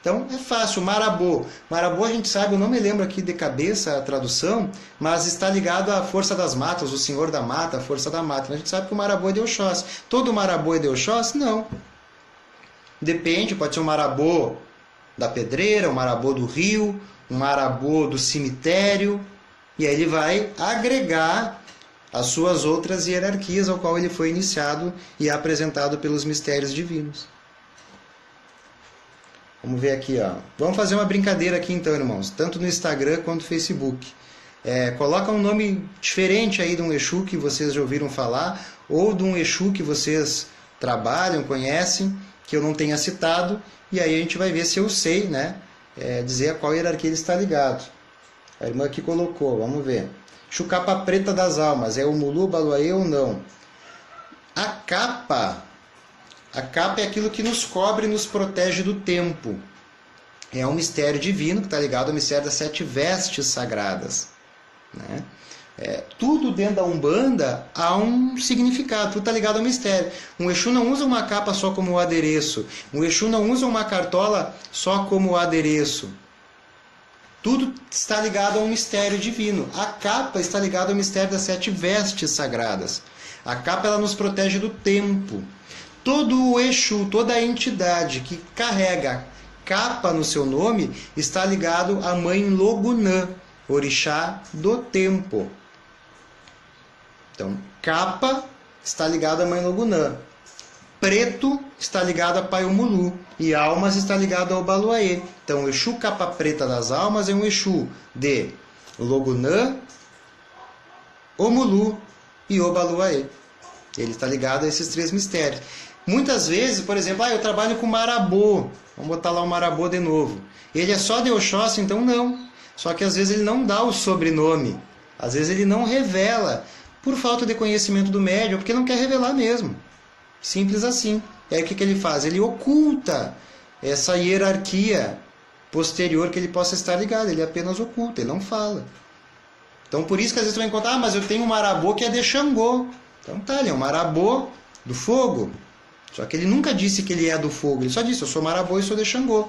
Então é fácil, Marabô. Marabô a gente sabe, eu não me lembro aqui de cabeça a tradução, mas está ligado à força das matas, o senhor da mata, a força da mata. A gente sabe que o Marabô é de Oxós. Todo Marabô é de Oxós? Não. Depende, pode ser um Marabô da pedreira, um Marabô do rio, um Marabô do cemitério, e aí ele vai agregar as suas outras hierarquias ao qual ele foi iniciado e apresentado pelos mistérios divinos. Vamos ver aqui, ó. Vamos fazer uma brincadeira aqui então, irmãos, tanto no Instagram quanto no Facebook. Coloca um nome diferente aí de um Exu que vocês já ouviram falar, ou de um Exu que vocês trabalham, conhecem, que eu não tenha citado, e aí a gente vai ver se eu sei, né, dizer a qual hierarquia ele está ligado. A irmã aqui colocou, vamos ver. Exu capa preta das almas, é o Mulu, Baluaê ou não? A capa é aquilo que nos cobre e nos protege do tempo. É um mistério divino que está ligado ao mistério das 7 vestes sagradas. Né? Tudo dentro da Umbanda há um significado, tudo está ligado ao mistério. Um Exu não usa uma capa só como adereço. Um Exu não usa uma cartola só como adereço. Tudo está ligado a um mistério divino. A capa está ligada ao mistério das 7 vestes sagradas. A capa ela nos protege do tempo. Todo o Exu, toda a entidade que carrega capa no seu nome está ligado à Mãe Logunã, orixá do tempo. Então, capa está ligado à Mãe Logunã. Preto está ligado a Pai Omulu. E almas está ligado ao Baluaê. Então, o Exu capa preta das almas é um Exu de Logunã, Omulu e Obaluaê. Ele está ligado a esses 3 mistérios. Muitas vezes, por exemplo, eu trabalho com Marabô. Vamos botar lá o Marabô de novo. Ele é só de Oxóssi, então não. Só que às vezes ele não dá o sobrenome. Às vezes ele não revela. Por falta de conhecimento do médium, porque não quer revelar mesmo. Simples assim. E aí o que ele faz? Ele oculta essa hierarquia posterior que ele possa estar ligado. Ele apenas oculta, ele não fala. Então por isso que às vezes você vai encontrar, mas eu tenho um Marabô que é de Xangô. Então tá, ele é um Marabô do fogo. Só que ele nunca disse que ele é do fogo. Ele só disse, eu sou Marabô e sou de Xangô.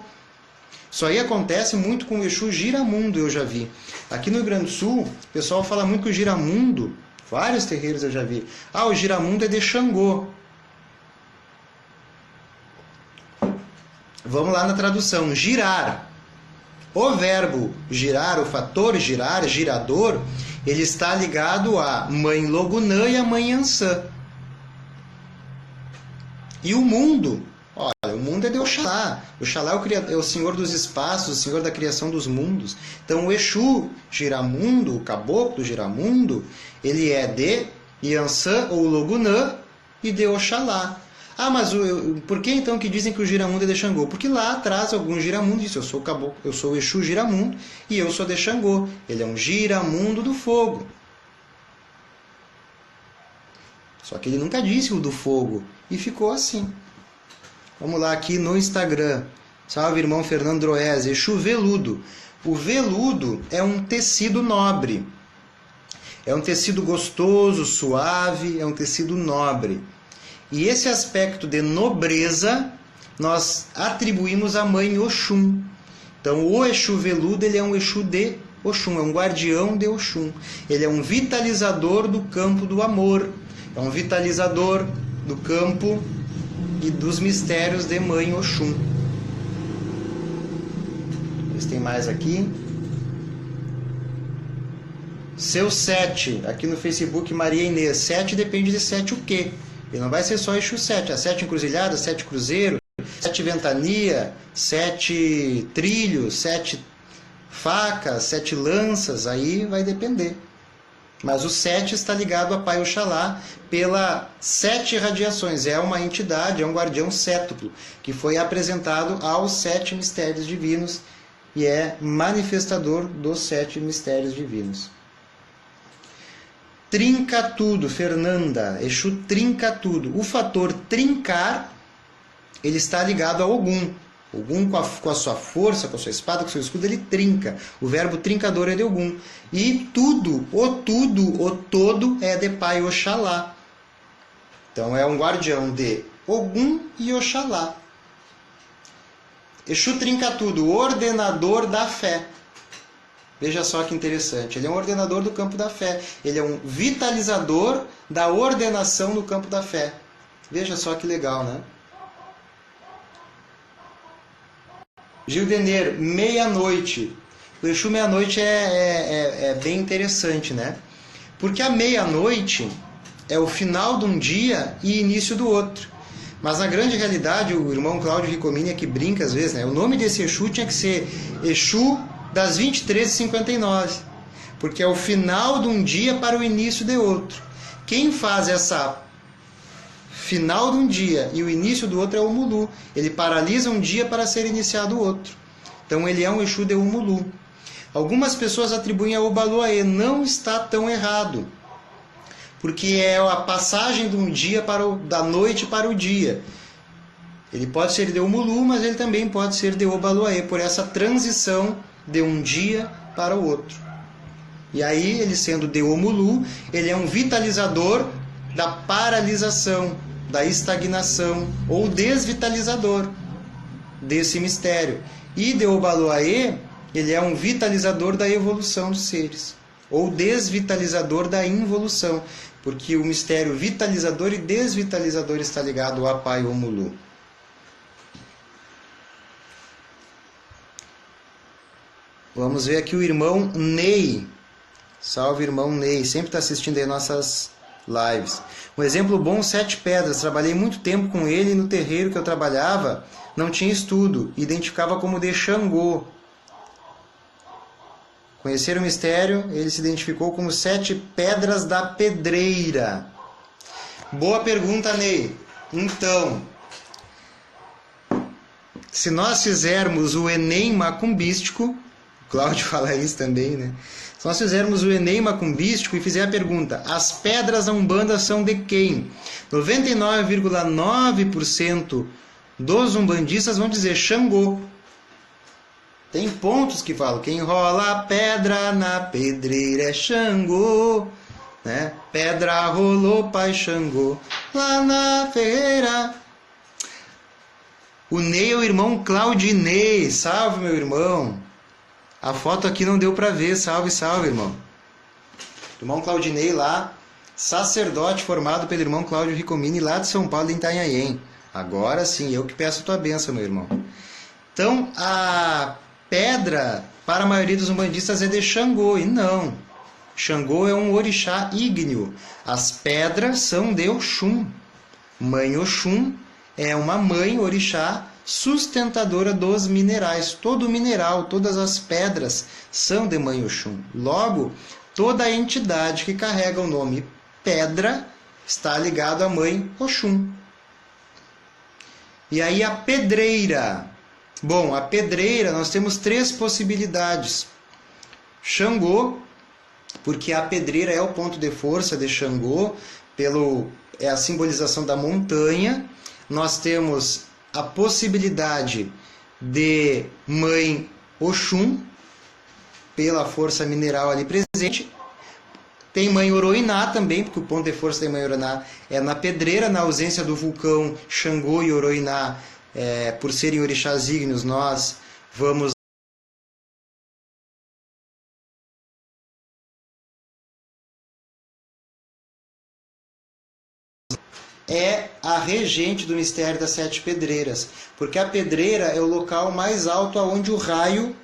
Isso aí acontece muito com o Exu Giramundo, eu já vi. Aqui no Rio Grande do Sul, o pessoal fala muito que o Giramundo, vários terreiros eu já vi. O Giramundo é de Xangô. Vamos lá na tradução. Girar. O verbo girar, o fator girar, girador, ele está ligado a Mãe Logunã e a Mãe Ansã. E o mundo, olha, o mundo é de Oxalá. Oxalá é o Senhor dos espaços, o Senhor da criação dos mundos. Então o Exu Giramundo, o caboclo Giramundo, ele é de Iansã ou Logunã e de Oxalá. Mas por que então que dizem que o Giramundo é de Xangô? Porque lá atrás algum Giramundo disse, eu sou o caboclo, eu sou o Exu Giramundo e eu sou de Xangô. Ele é um Giramundo do fogo. Só que ele nunca disse o do fogo. E ficou assim. Vamos lá aqui no Instagram. Salve, irmão Fernando Droese. Exu veludo. O veludo é um tecido nobre. É um tecido gostoso, suave, é um tecido nobre. E esse aspecto de nobreza nós atribuímos à mãe Oxum. Então o Exu veludo ele é um Exu de Oxum, é um guardião de Oxum. Ele é um vitalizador do campo do amor. É um vitalizador do campo e dos mistérios de mãe Oxum. Tem mais aqui. Seu 7, aqui no Facebook, Maria Inês. 7 depende de 7 o quê? Ele não vai ser só Exu 7. A 7 encruzilhada, 7 cruzeiro, 7 ventania, 7 trilhos, 7 facas, 7 lanças. Aí vai depender. Mas o 7 está ligado a Pai Oxalá pela 7 radiações. É uma entidade, é um guardião sétuplo, que foi apresentado aos 7 mistérios divinos e é manifestador dos 7 mistérios divinos. Trinca tudo, Fernanda. Exu trinca tudo. O fator trincar, ele está ligado a Ogum. Ogum, com a sua força, com a sua espada, com o seu escudo, ele trinca. O verbo trincador é de Ogum. E tudo, o todo é de Pai Oxalá. Então é um guardião de Ogum e Oxalá. Exu trinca tudo, ordenador da fé. Veja só que interessante. Ele é um ordenador do campo da fé. Ele é um vitalizador da ordenação no campo da fé. Veja só que legal, né? Gildener, meia-noite. O Exu meia-noite é bem interessante, né? Porque a meia-noite é o final de um dia e início do outro. Mas na grande realidade, o irmão Cláudio Ricomini é que brinca às vezes, né? O nome desse Exu tinha que ser Exu das 23h59, porque é o final de um dia para o início de outro. Quem faz essa final de um dia e o início do outro é o Mulu. Ele paralisa um dia para ser iniciado o outro. Então ele é um Exu de Umulu. Algumas pessoas atribuem a Obaloaê. Não está tão errado, porque é a passagem de um dia da noite para o dia. Ele pode ser de Umulu, mas ele também pode ser de Obaloaê, por essa transição de um dia para o outro. E aí, ele sendo de Umulu, ele é um vitalizador da paralisação, da estagnação, ou desvitalizador desse mistério. E de Obaloaê, ele é um vitalizador da evolução dos seres, ou desvitalizador da involução, porque o mistério vitalizador e desvitalizador está ligado a Pai Omulu. Vamos ver aqui o irmão Ney. Salve, irmão Ney. Sempre está assistindo aí nossas lives. Um exemplo bom, 7 pedras. Trabalhei muito tempo com ele e no terreiro que eu trabalhava não tinha estudo. Identificava como de Xangô. Conhecer o mistério, ele se identificou como 7 pedras da pedreira. Boa pergunta, Ney. Então, se nós fizermos o Enem macumbístico, o Cláudio fala isso também, né? Se nós fizermos o Enem macumbístico e fizer a pergunta, as pedras da Umbanda são de quem? 99,9% dos umbandistas vão dizer Xangô. Tem pontos que falam, quem rola a pedra na pedreira é Xangô, né? Pedra rolou, pai Xangô, lá na feira. O Ney é o irmão Claudinei. Salve, meu irmão. A foto aqui não deu para ver. Salve, salve, irmão. Irmão Claudinei lá, sacerdote formado pelo irmão Cláudio Ricomini, lá de São Paulo, em Itanhaém. Agora sim, eu que peço a tua bênção, meu irmão. Então, a pedra, para a maioria dos umbandistas, é de Xangô. E não. Xangô é um orixá ígneo. As pedras são de Oxum. Mãe Oxum é uma mãe orixá sustentadora dos minerais. Todo mineral, todas as pedras são de Mãe Oxum. Logo, toda a entidade que carrega o nome pedra está ligado à Mãe Oxum. E aí a pedreira. Bom, a pedreira nós temos 3 possibilidades. Xangô, porque a pedreira é o ponto de força de Xangô, pelo é a simbolização da montanha. Nós temos a possibilidade de Mãe Oxum, pela força mineral ali presente. Tem Mãe Oroiná também, porque o ponto de força da Mãe Oroiná é na pedreira, na ausência do vulcão Xangô e Oroiná, por serem orixás ígneos, nós vamos é a regente do mistério das 7 pedreiras, porque a pedreira é o local mais alto aonde o raio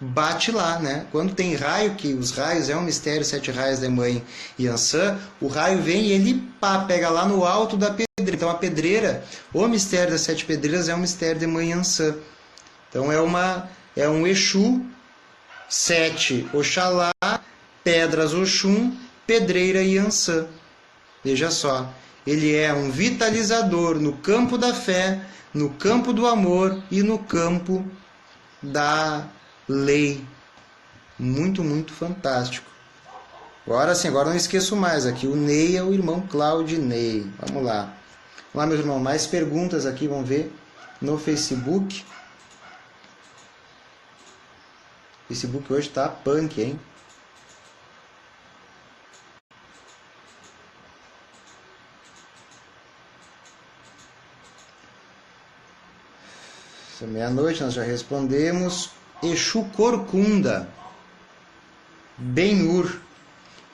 bate lá, né? Quando tem raio, que os raios é um mistério, 7 raios da Mãe Yansan, o raio vem e ele pega lá no alto da pedreira. Então a pedreira, o mistério das 7 pedreiras é um mistério de Mãe Yansan. Então é um Exu, 7 Oxalá, pedras Oxum, pedreira Yansan. Veja só, ele é um vitalizador no campo da fé, no campo do amor e no campo da lei. Muito, muito fantástico. Agora sim, agora não esqueço mais. Aqui o Ney é o irmão Claudinei. Vamos lá. Vamos lá, meus irmãos. Mais perguntas aqui, vamos ver no Facebook. O Facebook hoje tá punk, hein? Meia-noite nós já respondemos. Exu Corcunda, Ben-Hur.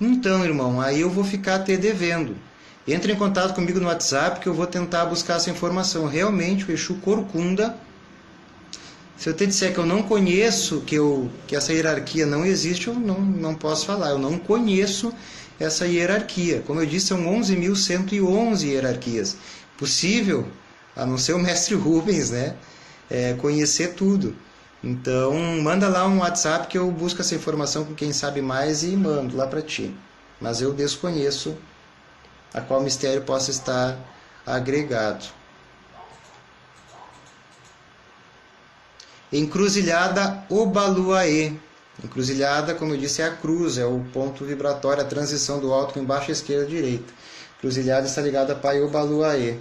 Então, irmão, aí eu vou ficar te devendo. Entre em contato comigo no WhatsApp que eu vou tentar buscar essa informação. Realmente, o Exu Corcunda, se eu te disser que eu não conheço, que essa hierarquia não existe, eu não posso falar. Eu não conheço essa hierarquia. Como eu disse, são 11.111 hierarquias. Possível, a não ser o mestre Rubens, né? Conhecer tudo. Então, manda lá um WhatsApp que eu busco essa informação com quem sabe mais e mando lá para ti. Mas eu desconheço a qual mistério possa estar agregado. Encruzilhada Obaluaê. Encruzilhada, como eu disse, é a cruz, é o ponto vibratório, a transição do alto com embaixo à esquerda e direita. Encruzilhada está ligada a Pai Obaluaê.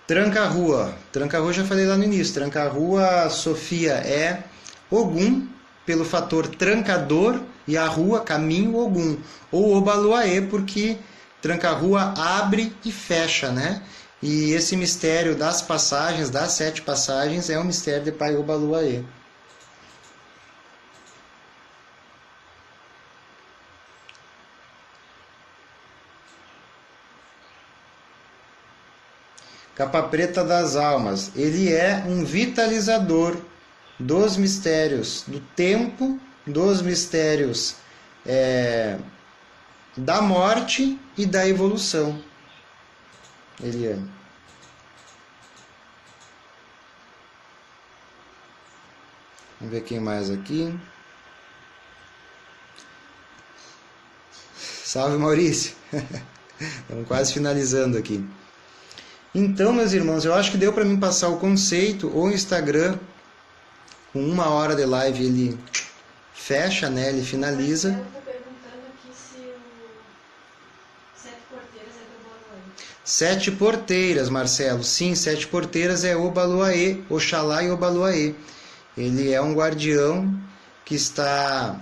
Tranca-rua. Tranca-rua já falei lá no início. Tranca-rua, Sofia, é Ogum, pelo fator trancador, e a rua, caminho, Ogum. Ou Obaluaê, porque tranca-rua abre e fecha, né? E esse mistério das passagens, das 7 passagens, é o mistério de Pai Obaluaê. Capa Preta das Almas, ele é um vitalizador dos mistérios do tempo, dos mistérios da morte e da evolução. Ele é. Vamos ver quem mais aqui. Salve, Maurício. Estamos quase finalizando aqui. Então, meus irmãos, eu acho que deu para mim passar o conceito. O Instagram, com 1 hora de live, ele fecha, né? Ele finaliza. Eu estou perguntando aqui se o 7 porteiras é do Obaluaê. 7 porteiras, Marcelo. Sim, 7 porteiras é Obaluaê, Oxalá e Obaluaê. Ele é um guardião que está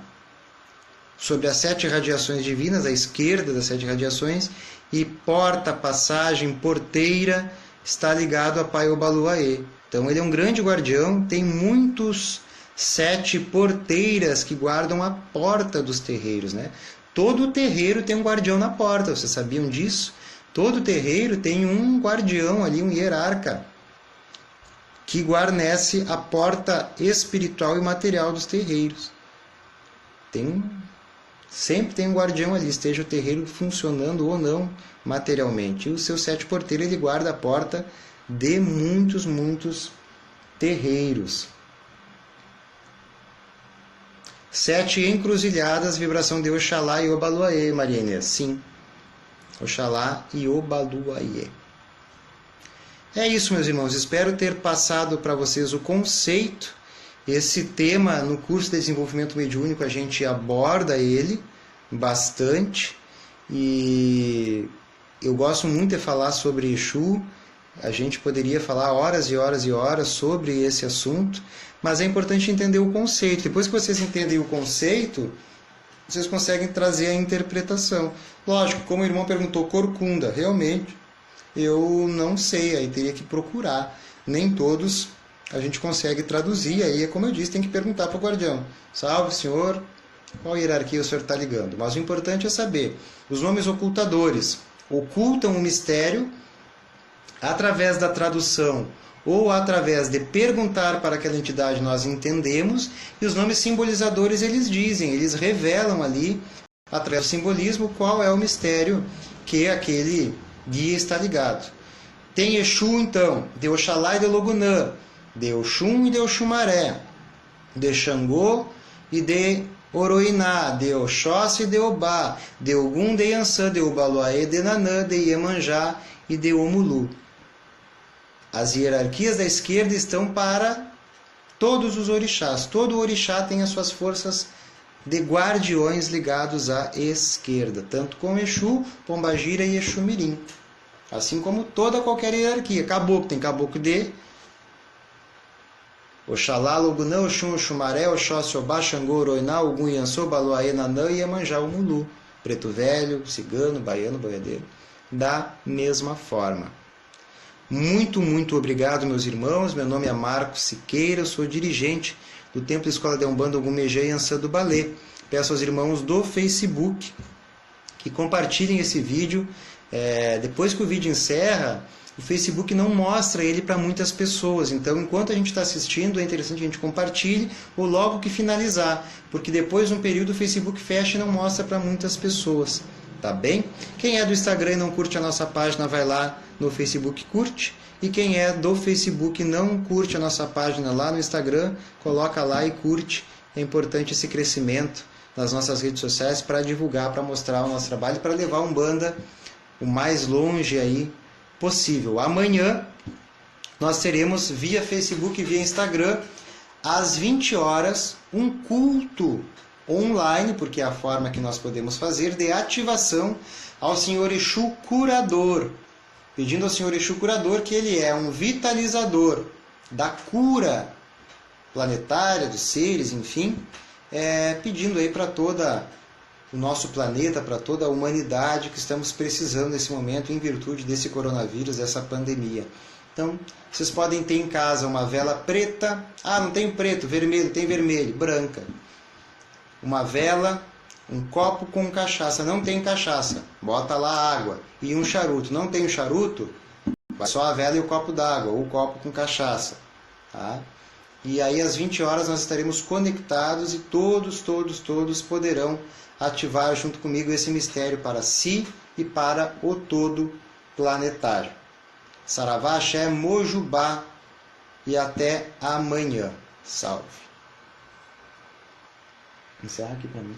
sobre as 7 radiações divinas, à esquerda das 7 radiações, e porta, passagem, porteira, está ligado a Pai Obaluaê. Então ele é um grande guardião, tem muitos 7 porteiras que guardam a porta dos terreiros, né? Todo terreiro tem um guardião na porta, vocês sabiam disso? Todo terreiro tem um guardião ali, um hierarca, que guarnece a porta espiritual e material dos terreiros. Sempre tem um guardião ali, esteja o terreiro funcionando ou não materialmente. E o seu 7 porteiro, ele guarda a porta de muitos, muitos terreiros. 7 encruzilhadas, vibração de Oxalá e Obaluaê, Maria Inês. Sim, Oxalá e Obaluaê. É isso, meus irmãos. Espero ter passado para vocês o conceito. Esse tema no curso de desenvolvimento mediúnico a gente aborda ele bastante e eu gosto muito de falar sobre Exu. A gente poderia falar horas e horas e horas sobre esse assunto, mas é importante entender o conceito. Depois que vocês entendem o conceito, vocês conseguem trazer a interpretação. Lógico, como o irmão perguntou, corcunda, realmente eu não sei, aí teria que procurar. Nem todos a gente consegue traduzir, aí, como eu disse, tem que perguntar para o guardião. Salve, senhor, qual hierarquia o senhor está ligando? Mas o importante é saber, os nomes ocultadores ocultam o mistério através da tradução ou através de perguntar para aquela entidade nós entendemos, e os nomes simbolizadores eles dizem, eles revelam ali, através do simbolismo, qual é o mistério que aquele guia está ligado. Tem Exu então, de Oxalá e de Logunã, de Oxum e de Oxumaré, de Xangô e de Oroiná, de Oxóssi e de Obá, de Ogum, de Iansã, de Obaluaê, de Nanã, de Iemanjá e de Omulu. As hierarquias da esquerda estão para todos os orixás. Todo orixá tem as suas forças de guardiões ligados à esquerda, tanto com Exu, Pombagira e Exu Mirim. Assim como qualquer hierarquia. Caboclo, tem caboclo de Oxalá, Logunã, Oxum, Oxumaré, Oxóssi, Obá, Xangô, Oroiná, Ogum, Iansô, Baluaê, Nanã e Iemanjá, Omulu. Preto velho, cigano, baiano, boiadeiro. Da mesma forma. Muito, muito obrigado, meus irmãos. Meu nome é Marcos Siqueira, eu sou dirigente do Templo Escola de Umbanda Ogum Megé e Iansã do Balê. Peço aos irmãos do Facebook que compartilhem esse vídeo. Depois que o vídeo encerra, o Facebook não mostra ele para muitas pessoas. Então, enquanto a gente está assistindo, é interessante que a gente compartilhe ou logo que finalizar, porque depois de um período o Facebook fecha e não mostra para muitas pessoas. Tá bem? Quem é do Instagram e não curte a nossa página, vai lá no Facebook e curte. E quem é do Facebook e não curte a nossa página lá no Instagram, coloca lá e curte. É importante esse crescimento nas nossas redes sociais para divulgar, para mostrar o nosso trabalho, para levar a Umbanda o mais longe aí possível. Amanhã nós teremos via Facebook e via Instagram às 20 horas um culto online, porque é a forma que nós podemos fazer, de ativação ao Senhor Exu Curador, pedindo ao Senhor Exu Curador que ele é um vitalizador da cura planetária, dos seres, enfim, pedindo aí para toda o nosso planeta, para toda a humanidade que estamos precisando nesse momento em virtude desse coronavírus, dessa pandemia. Então, vocês podem ter em casa uma vela preta, não tem preto, vermelho, tem vermelho, branca. Uma vela, um copo com cachaça, não tem cachaça, bota lá água. E um charuto, não tem o charuto, vai só a vela e o copo d'água, ou o copo com cachaça. Tá? E aí às 20 horas nós estaremos conectados e todos poderão ativar junto comigo esse mistério para si e para o todo planetário. Saravá, Axé, Mojubá e até amanhã. Salve. Encerra aqui para mim.